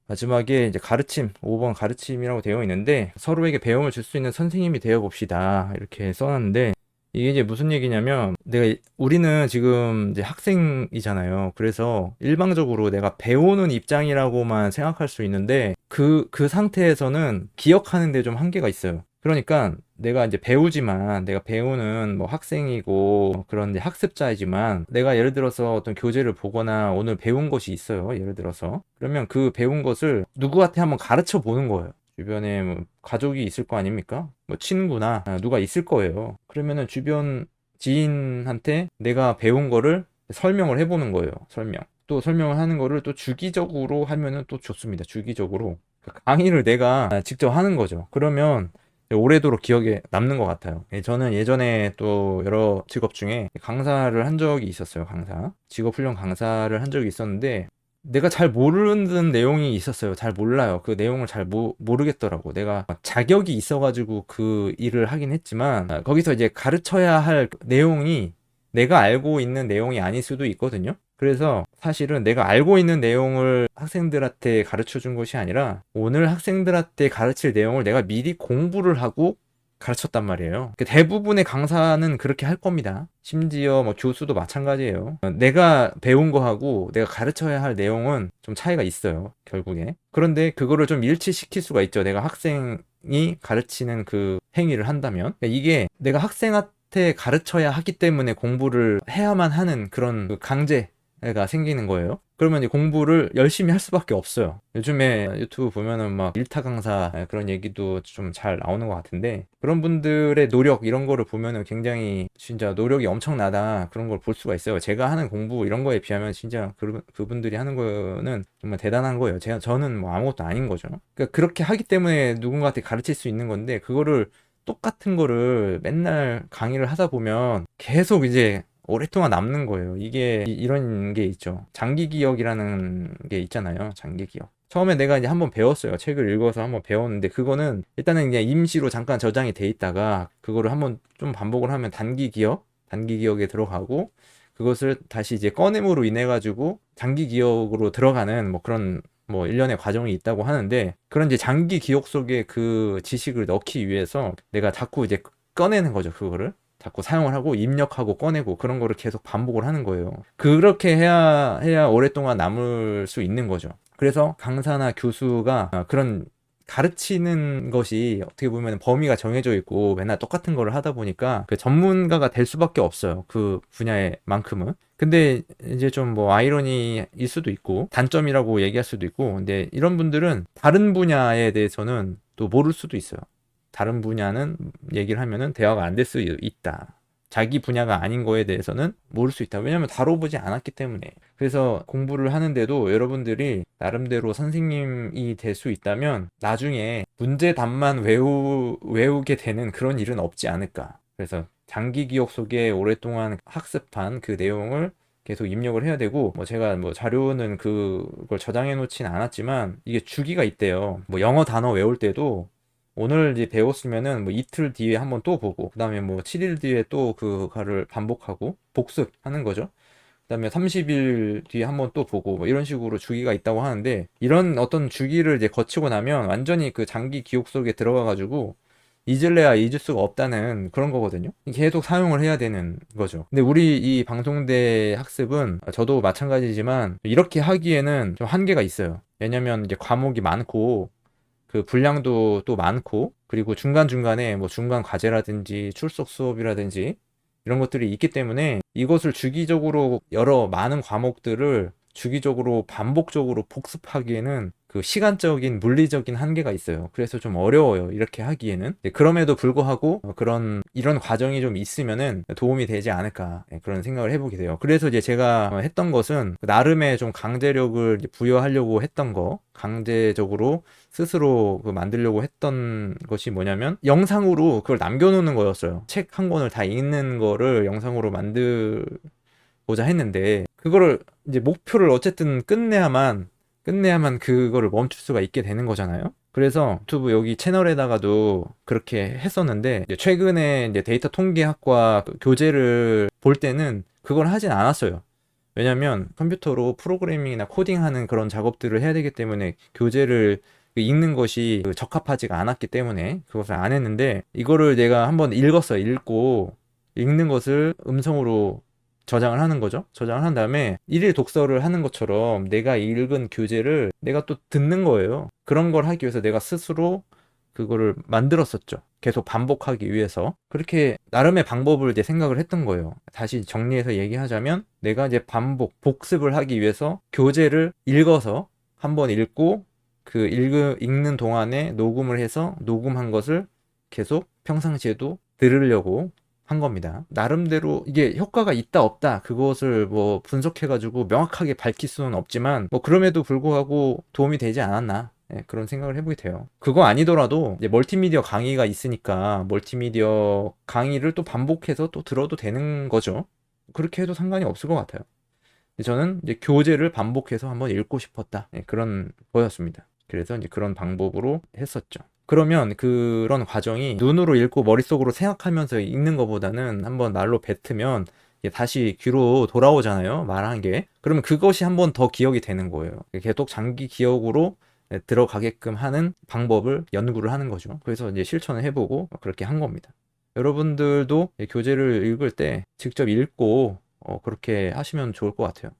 마지막에 이제 가르침, 5번 가르침이라고 되어 있는데 서로에게 배움을 줄 수 있는 선생님이 되어 봅시다. 이렇게 써놨는데 이게 이제 무슨 얘기냐면 우리는 지금 이제 학생이잖아요. 그래서 일방적으로 내가 배우는 입장이라고만 생각할 수 있는데 그 상태에서는 기억하는 데 좀 한계가 있어요. 그러니까 내가 이제 배우지만 내가 배우는 뭐 학생이고 그런 이제 학습자이지만 내가 예를 들어서 어떤 교재를 보거나 오늘 배운 것이 있어요. 예를 들어서 그러면 그 배운 것을 누구한테 한번 가르쳐 보는 거예요. 주변에 뭐 가족이 있을 거 아닙니까? 뭐 친구나 누가 있을 거예요. 그러면은 주변 지인한테 내가 배운 거를 설명을 해보는 거예요. 설명. 또 설명을 하는 거를 또 주기적으로 하면은 또 좋습니다. 주기적으로. 그 강의를 내가 직접 하는 거죠. 그러면 오래도록 기억에 남는 것 같아요. 저는 예전에 또 여러 직업 중에 강사를 한 적이 있었어요. 강사. 직업훈련 강사를 한 적이 있었는데 내가 잘 모르는 내용이 있었어요. 잘 몰라요. 그 내용을 잘 모르겠더라고. 내가 자격이 있어가지고 그 일을 하긴 했지만 거기서 이제 가르쳐야 할 내용이 내가 알고 있는 내용이 아닐 수도 있거든요. 그래서 사실은 내가 알고 있는 내용을 학생들한테 가르쳐 준 것이 아니라 오늘 학생들한테 가르칠 내용을 내가 미리 공부를 하고 가르쳤단 말이에요. 대부분의 강사는 그렇게 할 겁니다. 심지어 뭐 교수도 마찬가지예요. 내가 배운 거하고 내가 가르쳐야 할 내용은 좀 차이가 있어요. 결국에. 그런데 그거를 좀 일치시킬 수가 있죠. 내가 학생이 가르치는 그 행위를 한다면. 이게 내가 학생한테 가르쳐야 하기 때문에 공부를 해야만 하는 그런 그 강제가 생기는 거예요. 그러면 이 공부를 열심히 할 수밖에 없어요. 요즘에 유튜브 보면은 막 일타 강사 그런 얘기도 좀 잘 나오는 것 같은데 그런 분들의 노력 이런 거를 보면은 굉장히 진짜 노력이 엄청나다 그런 걸 볼 수가 있어요. 제가 하는 공부 이런 거에 비하면 진짜 그분들이 하는 거는 정말 대단한 거예요. 저는 뭐 아무것도 아닌 거죠. 그러니까 그렇게 하기 때문에 누군가한테 가르칠 수 있는 건데 그거를 똑같은 거를 맨날 강의를 하다 보면 계속 이제 오랫동안 남는 거예요. 이게 이런 게 있죠. 장기 기억이라는 게 있잖아요. 장기 기억. 처음에 내가 이제 한번 배웠어요. 책을 읽어서 한번 배웠는데 그거는 일단은 그냥 임시로 잠깐 저장이 돼 있다가 그거를 한번 좀 반복을 하면 단기 기억에 들어가고 그것을 다시 이제 꺼냄으로 인해 가지고 장기 기억으로 들어가는 뭐 그런 뭐 일련의 과정이 있다고 하는데 그런 이제 장기 기억 속에 그 지식을 넣기 위해서 내가 자꾸 이제 꺼내는 거죠. 그거를. 자꾸 사용을 하고 입력하고 꺼내고 그런 거를 계속 반복을 하는 거예요. 그렇게 해야 오랫동안 남을 수 있는 거죠. 그래서 강사나 교수가 그런 가르치는 것이 어떻게 보면 범위가 정해져 있고 맨날 똑같은 거를 하다 보니까 그 전문가가 될 수밖에 없어요. 그 분야의 만큼은. 근데 이제 좀 뭐 아이러니일 수도 있고 단점이라고 얘기할 수도 있고 근데 이런 분들은 다른 분야에 대해서는 또 모를 수도 있어요. 다른 분야는 얘기를 하면은 대화가 안 될 수 있다. 자기 분야가 아닌 거에 대해서는 모를 수 있다. 왜냐면 다뤄보지 않았기 때문에. 그래서 공부를 하는데도 여러분들이 나름대로 선생님이 될 수 있다면 나중에 문제답만 외우게 되는 그런 일은 없지 않을까. 그래서 장기 기억 속에 오랫동안 학습한 그 내용을 계속 입력을 해야 되고 뭐 제가 뭐 자료는 그걸 저장해 놓진 않았지만 이게 주기가 있대요. 뭐 영어 단어 외울 때도 오늘 이제 배웠으면은 뭐 이틀 뒤에 한번 또 보고 그다음에 뭐 7일 뒤에 또 그거를 반복하고 복습하는 거죠. 그다음에 30일 뒤에 한번 또 보고 뭐 이런 식으로 주기가 있다고 하는데 이런 어떤 주기를 이제 거치고 나면 완전히 그 장기 기억 속에 들어가 가지고 잊을래야 잊을 수가 없다는 그런 거거든요. 계속 사용을 해야 되는 거죠. 근데 우리 이 방송대 학습은 저도 마찬가지지만 이렇게 하기에는 좀 한계가 있어요. 왜냐면 이제 과목이 많고 그 분량도 또 많고 그리고 중간중간에 뭐 중간 과제라든지 출석 수업이라든지 이런 것들이 있기 때문에 이것을 주기적으로 여러 많은 과목들을 주기적으로 반복적으로 복습하기에는 그 시간적인 물리적인 한계가 있어요. 그래서 좀 어려워요. 이렇게 하기에는. 네, 그럼에도 불구하고 이런 과정이 좀 있으면은 도움이 되지 않을까 네, 그런 생각을 해보게 돼요. 그래서 이제 제가 했던 것은 나름의 좀 강제력을 부여하려고 했던 거 강제적으로 스스로 만들려고 했던 것이 뭐냐면 영상으로 그걸 남겨놓는 거였어요. 책 한 권을 다 읽는 거를 영상으로 만들고자 했는데 그거를 이제 목표를 어쨌든 끝내야만 그거를 멈출 수가 있게 되는 거잖아요. 그래서 유튜브 여기 채널에다가도 그렇게 했었는데 이제 최근에 이제 데이터 통계학과 그 교재를 볼 때는 그걸 하진 않았어요. 왜냐면 컴퓨터로 프로그래밍이나 코딩하는 그런 작업들을 해야 되기 때문에 교재를 읽는 것이 적합하지가 않았기 때문에 그것을 안 했는데, 이거를 내가 한번 읽었어요. 읽고 읽는 것을 음성으로 저장을 하는 거죠. 저장을 한 다음에 일일 독서를 하는 것처럼 내가 읽은 교재를 내가 또 듣는 거예요. 그런 걸 하기 위해서 내가 스스로 그거를 만들었었죠. 계속 반복하기 위해서. 그렇게 나름의 방법을 이제 생각을 했던 거예요. 다시 정리해서 얘기하자면, 내가 이제 복습을 하기 위해서 교재를 읽어서 한번 읽고 그 읽는 동안에 녹음을 해서 녹음한 것을 계속 평상시에도 들으려고 한 겁니다. 나름대로 이게 효과가 있다 없다 그것을 뭐 분석해가지고 명확하게 밝힐 수는 없지만, 뭐 그럼에도 불구하고 도움이 되지 않았나, 그런 생각을 해보게 돼요. 그거 아니더라도 이제 멀티미디어 강의가 있으니까 멀티미디어 강의를 또 반복해서 또 들어도 되는 거죠. 그렇게 해도 상관이 없을 것 같아요. 저는 이제 교재를 반복해서 한번 읽고 싶었다, 그런 거였습니다. 그래서 이제 그런 방법으로 했었죠. 그러면 그런 과정이 눈으로 읽고 머릿속으로 생각하면서 읽는 것보다는 한번 말로 뱉으면 이게 다시 귀로 돌아오잖아요, 말한 게. 그러면 그것이 한번 더 기억이 되는 거예요. 계속 장기 기억으로 들어가게끔 하는 방법을 연구를 하는 거죠. 그래서 이제 실천을 해보고 그렇게 한 겁니다. 여러분들도 교재를 읽을 때 직접 읽고 그렇게 하시면 좋을 것 같아요.